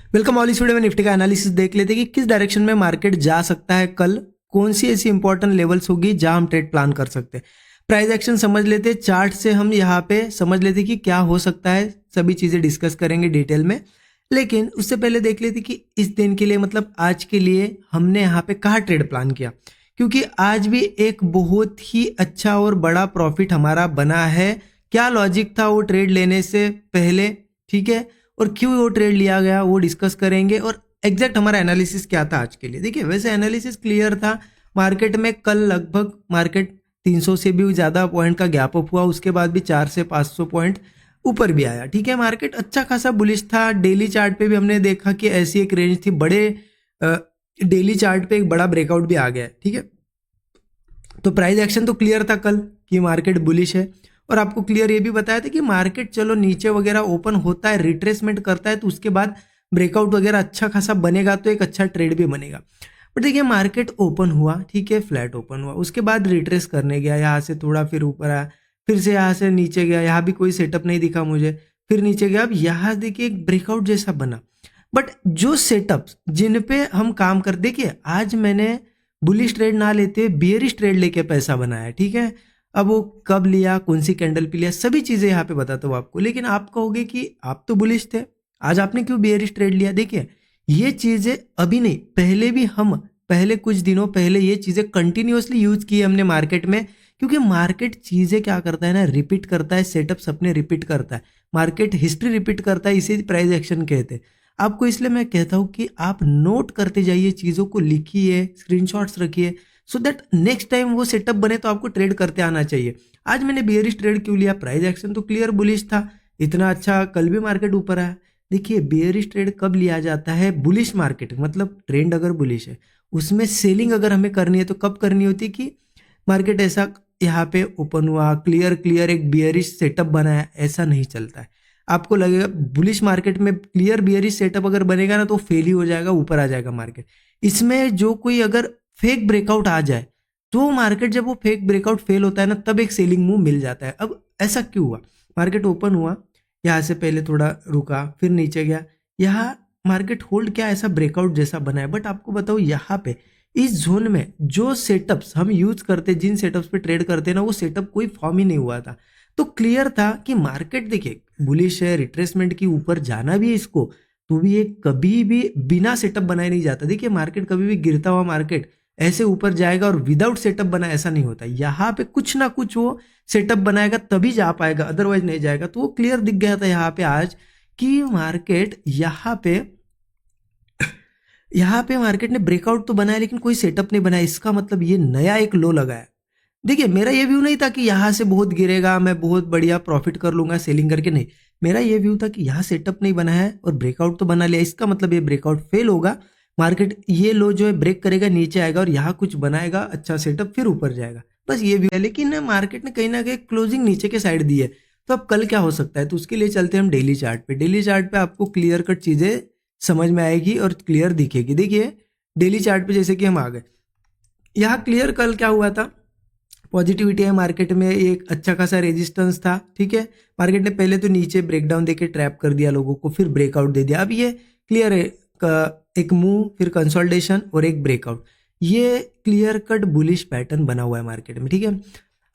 Welcome all. इस video में Nifty का एनालिसिस देख लेते हैं कि किस डायरेक्शन में मार्केट जा सकता है कल, कौन सी ऐसी इंपॉर्टेंट लेवल्स होगी जहां हम ट्रेड प्लान कर सकते हैं। प्राइस एक्शन समझ लेते हैं, चार्ट से हम यहाँ पे समझ लेते हैं कि क्या हो सकता है। सभी चीजें डिस्कस करेंगे डिटेल में, लेकिन उससे पहले देख लेते कि इस दिन के लिए मतलब आज के लिए हमने यहाँ पे कहाँ ट्रेड प्लान किया, क्योंकि आज भी एक बहुत ही अच्छा और बड़ा प्रॉफिट हमारा बना है। क्या लॉजिक था वो ट्रेड लेने से पहले, ठीक है, और क्यों वो ट्रेड लिया गया वो डिस्कस करेंगे, और एग्जैक्ट हमारा एनालिसिस क्या था आज के लिए। देखिए वैसे एनालिसिस क्लियर था। मार्केट में कल लगभग मार्केट 300 से भी ज़्यादा पॉइंट का गैप अप हुआ, उसके बाद भी 400 से 500 पॉइंट ऊपर भी आया, ठीक है। मार्केट अच्छा खासा बुलिश था। डेली चार्ट पे भी हमने देखा कि ऐसी एक रेंज थी, बड़े डेली चार्ट पे एक बड़ा ब्रेकआउट भी आ गया है, ठीक है। तो प्राइस एक्शन तो क्लियर था कल कि मार्केट बुलिश है, और आपको क्लियर ये भी बताया था कि मार्केट चलो नीचे वगैरह ओपन होता है, रिट्रेसमेंट करता है, तो उसके बाद ब्रेकआउट वगैरह अच्छा खासा बनेगा तो एक अच्छा ट्रेड भी बनेगा। बट देखिए मार्केट ओपन हुआ, ठीक है, फ्लैट ओपन हुआ, उसके बाद रिट्रेस करने गया, यहाँ से थोड़ा फिर ऊपर आया, फिर से यहाँ से नीचे गया, यहाँ भी कोई सेटअप नहीं दिखा मुझे, फिर नीचे गया। अब यहाँ देखिए एक ब्रेकआउट जैसा बना। बट जो सेटअप्स जिन पे हम काम कर, देखिए आज मैंने बुलिश ट्रेड ना लेते हुए बियरिश ट्रेड लेके पैसा बनाया, ठीक है। अब वो कब लिया, कौन सी कैंडल पे लिया, सभी चीजें यहाँ पे बताता हूँ आपको। लेकिन आप कहोगे कि आप तो बुलिश थे, आज आपने क्यों बियरिश ट्रेड लिया। देखिए ये चीजें अभी नहीं, पहले भी हम पहले कुछ दिनों पहले ये चीजें कंटिन्यूअसली यूज की हमने मार्केट में, क्योंकि मार्केट चीजें क्या करता है ना, रिपीट करता है, सेटअप्स अपने रिपीट करता है, मार्केट हिस्ट्री रिपीट करता है, इसे प्राइस एक्शन कहते हैं। आपको इसलिए मैं कहता हूं कि आप नोट करते जाइए, चीजों को लिखिए, स्क्रीनशॉट्स रखिए, सो दैट नेक्स्ट टाइम वो सेटअप बने तो आपको ट्रेड करते आना चाहिए। आज मैंने बियरिश ट्रेड क्यों लिया, प्राइस एक्शन तो क्लियर बुलिश था, इतना अच्छा कल भी मार्केट ऊपर आया। देखिए बियरिश ट्रेड कब लिया जाता है, बुलिश मार्केट, मतलब ट्रेंड अगर बुलिश है, उसमें सेलिंग अगर हमें करनी है तो कब करनी होती है कि मार्केट ऐसा यहाँ पे ओपन हुआ, क्लियर क्लियर एक बियरिश सेटअप बनाया, ऐसा नहीं चलता है। आपको लगेगा बुलिश मार्केट में क्लियर बियरिश सेटअप अगर बनेगा ना तो फेल ही हो जाएगा, ऊपर आ जाएगा मार्केट। इसमें जो कोई अगर फेक ब्रेकआउट आ जाए तो मार्केट, जब वो फेक ब्रेकआउट फेल होता है ना, तब एक सेलिंग मूव मिल जाता है। अब ऐसा क्यों हुआ, मार्केट ओपन हुआ, यहाँ से पहले थोड़ा रुका, फिर नीचे गया, यहाँ मार्केट होल्ड क्या ऐसा ब्रेकआउट जैसा बना है। बट आपको बताओ यहाँ पे इस जोन में जो सेटअप्स हम यूज करते, जिन सेटअप्स पे ट्रेड करते हैं ना, वो सेटअप कोई फॉर्म ही नहीं हुआ था। तो क्लियर था कि मार्केट देखिए बुलिश है, रिट्रेसमेंट की ऊपर जाना भी है इसको, तो भी ये कभी भी बिना सेटअप बनाए नहीं जाता। देखिए मार्केट कभी भी गिरता हुआ मार्केट ऐसे ऊपर जाएगा और विदाउट सेटअप बना ऐसा नहीं होता। यहाँ पे कुछ ना कुछ वो सेटअप बनाएगा तभी जा पाएगा, अदरवाइज नहीं जाएगा। तो वो क्लियर दिख गया था यहाँ पे आज कि मार्केट यहाँ पे मार्केट ने ब्रेकआउट तो बनाया लेकिन कोई सेटअप नहीं बनाया, इसका मतलब ये नया एक लो लगाया। देखिए मेरा ये व्यू नहीं था कि यहाँ से बहुत गिरेगा, मैं बहुत बढ़िया प्रॉफिट कर लूंगा सेलिंग करके, नहीं। मेरा ये व्यू था कि यहाँ सेटअप नहीं बना है और ब्रेकआउट तो बना लिया, इसका मतलब ये ब्रेकआउट फेल होगा, मार्केट ये लो जो है ब्रेक करेगा, नीचे आएगा और यहाँ कुछ बनाएगा अच्छा सेटअप, फिर ऊपर जाएगा, बस ये व्यू है। लेकिन मार्केट ने कहीं ना कहीं क्लोजिंग नीचे के साइड दी है। तो अब कल क्या हो सकता है, तो उसके लिए चलते हैं हम डेली चार्ट पे। डेली चार्ट पे आपको क्लियर कट चीजें समझ में आएगी और क्लियर दिखेगी। देखिए डेली चार्ट पे जैसे कि हम आ गए, यहाँ क्लियर कल क्या हुआ था, पॉजिटिविटी है मार्केट में, एक अच्छा खासा रेजिस्टेंस था, ठीक है। मार्केट ने पहले तो नीचे ब्रेकडाउन देके ट्रैप कर दिया लोगों को, फिर ब्रेकआउट दे दिया। अब ये क्लियर है, एक मूव, फिर कंसोलिडेशन और एक ब्रेकआउट, ये क्लियर कट बुलिश पैटर्न बना हुआ है मार्केट में, ठीक है।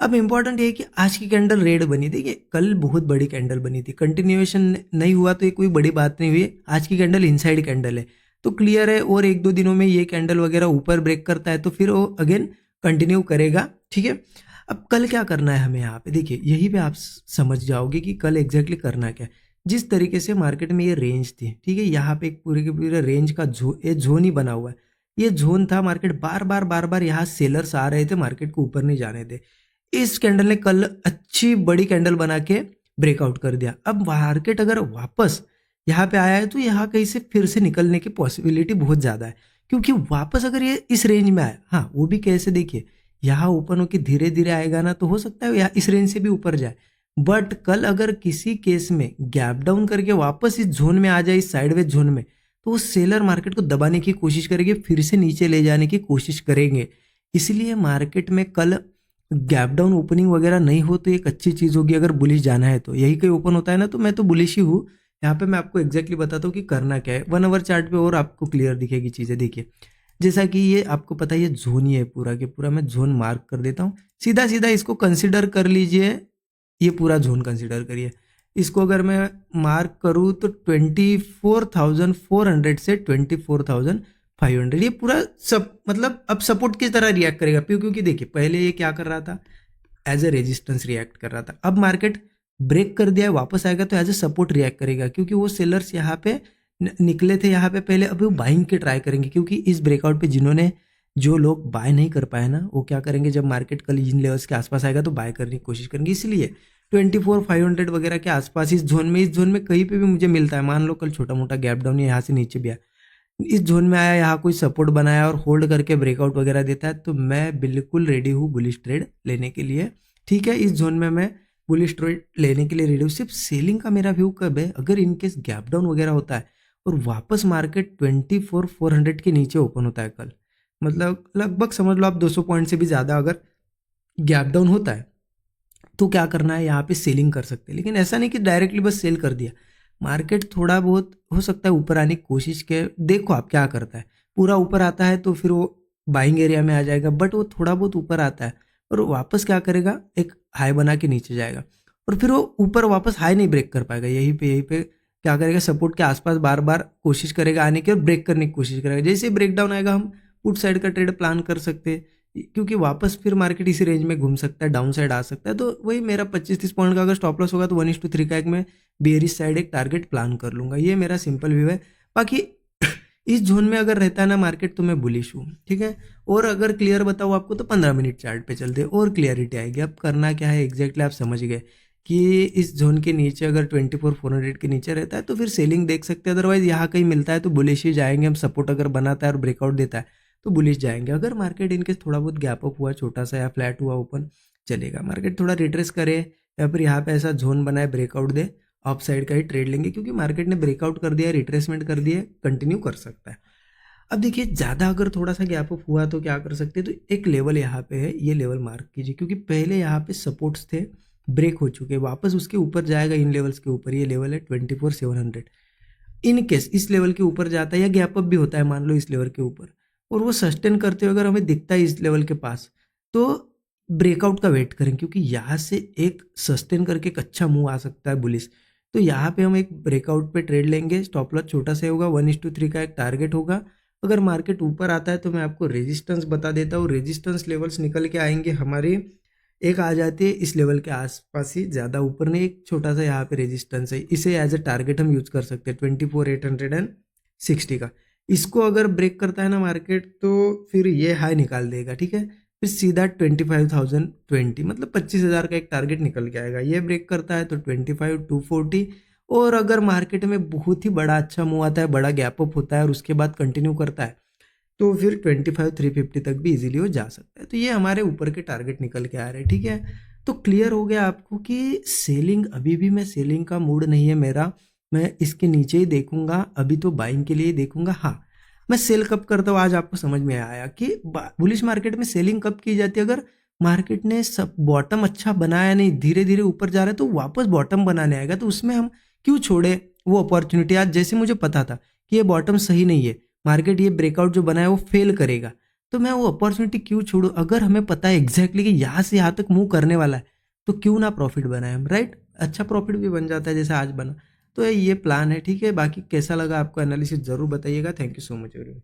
अब इंपॉर्टेंट ये है कि आज की कैंडल रेड बनी। देखिए कल बहुत बड़ी कैंडल बनी थी, कंटिन्यूएशन नहीं हुआ तो ये कोई बड़ी बात नहीं हुई। आज की कैंडल इनसाइड कैंडल है तो क्लियर है, और एक दो दिनों में ये कैंडल वगैरह ऊपर ब्रेक करता है तो फिर वो अगेन कंटिन्यू करेगा, ठीक है। अब कल क्या करना है हमें यहाँ पे, देखिए यही पे आप समझ जाओगे कि कल एग्जैक्टली करना क्या है। जिस तरीके से मार्केट में ये रेंज थी, ठीक है, यहाँ पे एक पूरे के पूरे रेंज का ये जोन ही बना हुआ है, ये जोन था। मार्केट बार बार यहाँ सेलर्स आ रहे थे, मार्केट को ऊपर नहीं जाने दे। इस कैंडल ने कल अच्छी बड़ी कैंडल बना के ब्रेकआउट कर दिया। अब मार्केट अगर वापस यहाँ पे आया है तो यहाँ कहीं से फिर से निकलने की पॉसिबिलिटी बहुत ज्यादा है, क्योंकि वापस अगर ये इस रेंज में आया, हाँ वो भी कैसे, देखिए यहाँ ओपन होकर धीरे धीरे आएगा ना, तो हो सकता है यहाँ इस रेंज से भी ऊपर जाए। बट कल अगर किसी केस में गैप डाउन करके वापस इस जोन में आ जाए, इस साइडवेज जोन में, तो वो सेलर मार्केट को दबाने की कोशिश करेंगे, फिर से नीचे ले जाने की कोशिश करेंगे। इसलिए मार्केट में कल गैप डाउन ओपनिंग वगैरह नहीं हो तो एक अच्छी चीज होगी। अगर बुलिश जाना है तो यही कहीं ओपन होता है ना, तो मैं तो बुलिश ही हूँ, यहाँ पे मैं आपको एग्जैक्टली बताता हूँ कि करना क्या है। 1 आवर चार्ट पे और आपको क्लियर दिखेगी चीज़ें। देखिए जैसा कि ये आपको पता है ये जोन ही है पूरा के पूरा, मैं जोन मार्क कर देता हूँ। सीधा सीधा इसको कंसिडर कर लीजिए, ये पूरा जोन कंसिडर करिए। इसको अगर मैं मार्क करूँ तो 24,400 से 24,500 ये पूरा सब मतलब अब सपोर्ट की तरह रिएक्ट करेगा। क्योंकि देखिए पहले ये क्या कर रहा था, एज ए रेजिस्टेंस रिएक्ट कर रहा था। अब मार्केट ब्रेक कर दिया है, वापस आएगा तो एज ए सपोर्ट रिएक्ट करेगा, क्योंकि वो सेलर्स यहाँ पे निकले थे यहाँ पे पहले, अभी वो बाइंग के ट्राई करेंगे। क्योंकि इस ब्रेकआउट पे जिन्होंने जो लोग बाय नहीं कर पाए ना, वो क्या करेंगे, जब मार्केट कल इन लेवल्स के आसपास आएगा तो बाय करने की कोशिश करेंगे। इसलिए 24,500 वगैरह के आसपास इस जोन में कहीं पे भी मुझे मिलता है, मान लो कल छोटा मोटा गैप डाउन यहाँ से नीचे भी आया, इस जोन में आया, यहाँ कोई सपोर्ट बनाया और होल्ड करके ब्रेकआउट वगैरह देता है, तो मैं बिल्कुल रेडी हूँ बुलिश ट्रेड लेने के लिए। ठीक है, इस जोन में मैं बुलिश ट्रेड लेने के लिए रेडी हूँ। सिर्फ सेलिंग का मेरा व्यू कब है, अगर इनकेस गैप डाउन वगैरह होता है और वापस मार्केट 24,400 के नीचे ओपन होता है कल, मतलब लगभग समझ लो आप 200 पॉइंट से भी ज़्यादा अगर गैप डाउन होता है, तो क्या करना है, यहाँ पे सेलिंग कर सकते हैं। लेकिन ऐसा नहीं कि डायरेक्टली बस सेल कर दिया। मार्केट थोड़ा बहुत हो सकता है ऊपर आने की कोशिश के, देखो आप क्या करता है। पूरा ऊपर आता है तो फिर वो बाइंग एरिया में आ जाएगा, बट वो थोड़ा बहुत ऊपर आता है और वापस क्या करेगा, एक हाई बना के नीचे जाएगा और फिर वो ऊपर वापस हाई नहीं ब्रेक कर पाएगा। यहीं पे क्या करेगा, सपोर्ट के आसपास बार बार कोशिश करेगा आने की और ब्रेक करने की कोशिश करेगा। जैसे ब्रेक डाउन आएगा हम पुट साइड का ट्रेड प्लान कर सकते हैं, क्योंकि वापस फिर मार्केट इसी रेंज में घूम सकता है, डाउन साइड आ सकता है। तो वही मेरा 25-30 पॉइंट का अगर स्टॉप लॉस होगा तो 1:3 का एक मैं बेयरिश साइड एक टारगेट प्लान कर लूंगा। ये मेरा सिंपल व्यू है। बाकी इस जोन में अगर रहता है ना मार्केट तो मैं बुलिश हूँ। ठीक है, और अगर क्लियर बताऊँ आपको तो 15 मिनट चार्ट पे चलते और क्लियरिटी आएगी। अब करना क्या है एग्जैक्टली आप समझ गए कि इस जोन के नीचे अगर 24,400 के नीचे रहता है तो फिर सेलिंग देख सकते हैं, अदरवाइज यहाँ कहीं मिलता है तो बुलिश ही जाएंगे हम। सपोर्ट अगर बनाता है और ब्रेकआउट देता है तो बुलिश जाएंगे। अगर मार्केट इनके थोड़ा बहुत गैप अप हुआ छोटा सा या फ्लैट हुआ ओपन, चलेगा। मार्केट थोड़ा रिट्रेस करे या फिर यहाँ पे ऐसा जोन बनाए ब्रेकआउट दे, अप साइड का ही ट्रेड लेंगे, क्योंकि मार्केट ने ब्रेकआउट कर दिया, रिट्रेसमेंट कर दिया, कंटिन्यू कर सकता है। अब देखिए ज़्यादा अगर थोड़ा सा गैप अप हुआ तो क्या कर सकते हैं, तो एक लेवल यहाँ पे है, ये लेवल मार्क कीजिए, क्योंकि पहले यहाँ पे सपोर्ट्स थे, ब्रेक हो चुके, वापस उसके ऊपर जाएगा इन लेवल्स के ऊपर। ये लेवल है 24,700। इन केस इस लेवल के ऊपर जाता है या गैप अप भी होता है मान लो इस लेवल के ऊपर, और वो सस्टेन करते हुए अगर हमें दिखता है इस लेवल के पास, तो ब्रेकआउट का वेट करें, क्योंकि यहाँ से एक सस्टेन करके एक अच्छा मूव आ सकता है बुलिस। तो यहाँ पे हम एक ब्रेकआउट पे ट्रेड लेंगे, स्टॉप लॉस छोटा सा होगा, 1:3 का एक टारगेट होगा। अगर मार्केट ऊपर आता है तो मैं आपको रेजिस्टेंस बता देता हूँ। रेजिस्टेंस लेवल्स निकल के आएंगे हमारे, एक आ जाती है इस लेवल के आसपास ही, ज़्यादा ऊपर नहीं, एक छोटा सा यहाँ पे रेजिस्टेंस है, इसे एज ए टारगेट हम यूज कर सकते हैं 24,860 का। इसको अगर ब्रेक करता है ना मार्केट तो फिर ये हाई निकाल देगा। ठीक है, फिर सीधा 25,020 मतलब 25,000 का एक टारगेट निकल के आएगा। ये ब्रेक करता है तो 25,240, और अगर मार्केट में बहुत ही बड़ा अच्छा मूव आता है, बड़ा गैप अप होता है और उसके बाद कंटिन्यू करता है, तो फिर 25,350 तक भी इजीली हो जा सकता है। तो ये हमारे ऊपर के टारगेट निकल के आ रहे हैं। ठीक है, तो क्लियर हो गया आपको कि सेलिंग, अभी भी मैं सेलिंग का मूड नहीं है मेरा, मैं इसके नीचे ही देखूंगा, अभी तो बाइंग के लिए ही देखूंगा। हाँ, मैं सेल कब करता हूँ आज आपको समझ में आया कि बुलिश मार्केट में सेलिंग कब की जाती है, अगर मार्केट ने सब बॉटम अच्छा बनाया नहीं, धीरे धीरे ऊपर जा रहा है तो वापस बॉटम बनाने आएगा, तो उसमें हम क्यों छोड़े वो अपॉर्चुनिटी। आज जैसे मुझे पता था कि ये बॉटम सही नहीं है, मार्केट ये ब्रेकआउट जो बनाया वो फेल करेगा, तो मैं वो अपॉर्चुनिटी क्यों छोड़ूं। अगर हमें पता है एग्जैक्टली कि यहाँ से यहाँ तक मूव करने वाला है तो क्यों ना प्रॉफिट बनाए हम, राइट। अच्छा प्रॉफिट भी बन जाता है जैसे आज बना। तो ये प्लान है। ठीक है, बाकी कैसा लगा आपको एनालिसिस जरूर बताइएगा। Thank you so much everyone.